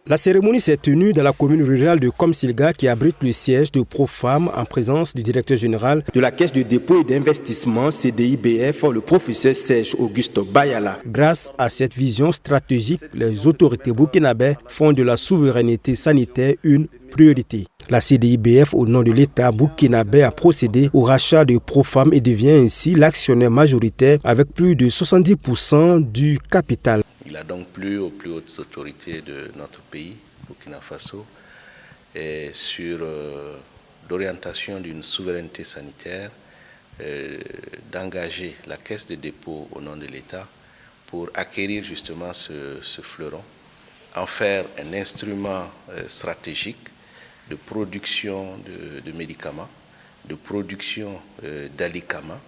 La cérémonie s'est tenue dans la commune rurale de Komsilga qui abrite le siège de Profam en présence du directeur général de la Caisse de dépôt et d'investissement CDIBF, le professeur Serge Auguste Bayala. Grâce à cette vision stratégique, les autorités burkinabées font de la souveraineté sanitaire une priorité. La CDIBF, au nom de l'État burkinabé, a procédé au rachat de Profam et devient ainsi l'actionnaire majoritaire avec plus de 70% du capital. Il a donc plu aux plus hautes autorités de notre pays, Burkina Faso, et sur l'orientation d'une souveraineté sanitaire, d'engager la Caisse de dépôt au nom de l'État pour acquérir justement ce fleuron, en faire un instrument stratégique de production de médicaments, de production d'alicaments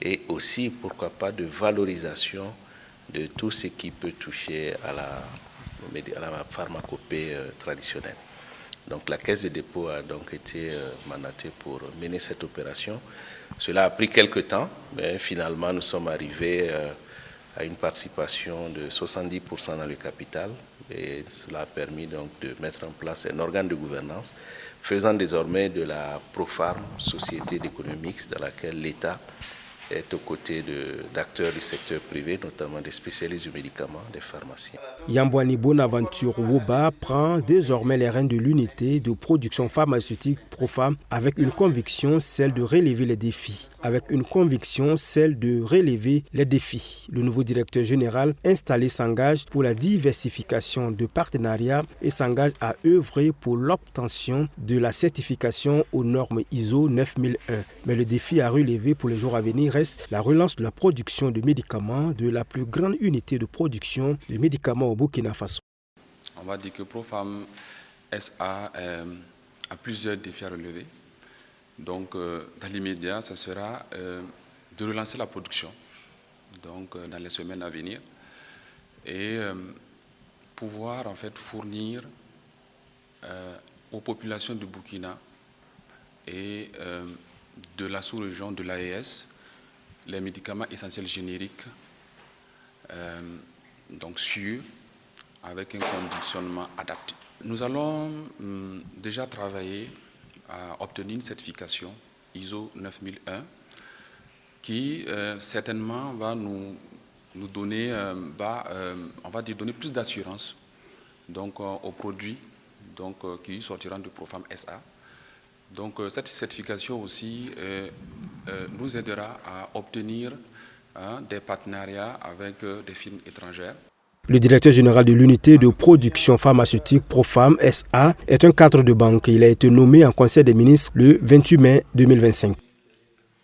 et aussi, pourquoi pas, de valorisation de tout ce qui peut toucher à la pharmacopée traditionnelle. Donc la Caisse de dépôt a donc été mandatée pour mener cette opération. Cela a pris quelques temps, mais finalement nous sommes arrivés à une participation de 70% dans le capital et cela a permis donc de mettre en place un organe de gouvernance faisant désormais de la Profarm, société d'économie mixte dans laquelle l'État est aux côtés d'acteurs du secteur privé, notamment des spécialistes du médicament, des pharmaciens. Yambouani Bonaventure Woba prend désormais les rênes de l'unité de production pharmaceutique Profam avec une conviction, celle de relever les défis. Le nouveau directeur général installé s'engage pour la diversification de partenariats et s'engage à œuvrer pour l'obtention de la certification aux normes ISO 9001. Mais le défi à relever pour les jours à venir reste la relance de la production de médicaments de la plus grande unité de production de médicaments au Burkina Faso. On va dire que Profam SA a plusieurs défis à relever. Donc, dans l'immédiat, ce sera de relancer la production donc, dans les semaines à venir et pouvoir en fait fournir aux populations du Burkina et de la sous-région de l'AES les médicaments essentiels génériques donc sûrs avec un conditionnement adapté. Nous allons déjà travailler à obtenir une certification ISO 9001 qui certainement va nous donner, on va dire donner plus d'assurance donc aux produits donc qui sortiront de Profam SA. Donc cette certification aussi nous aidera à obtenir des partenariats avec des firmes étrangères. Le directeur général de l'unité de production pharmaceutique Profam SA est un cadre de banque. Il a été nommé en Conseil des ministres le 28 mai 2025.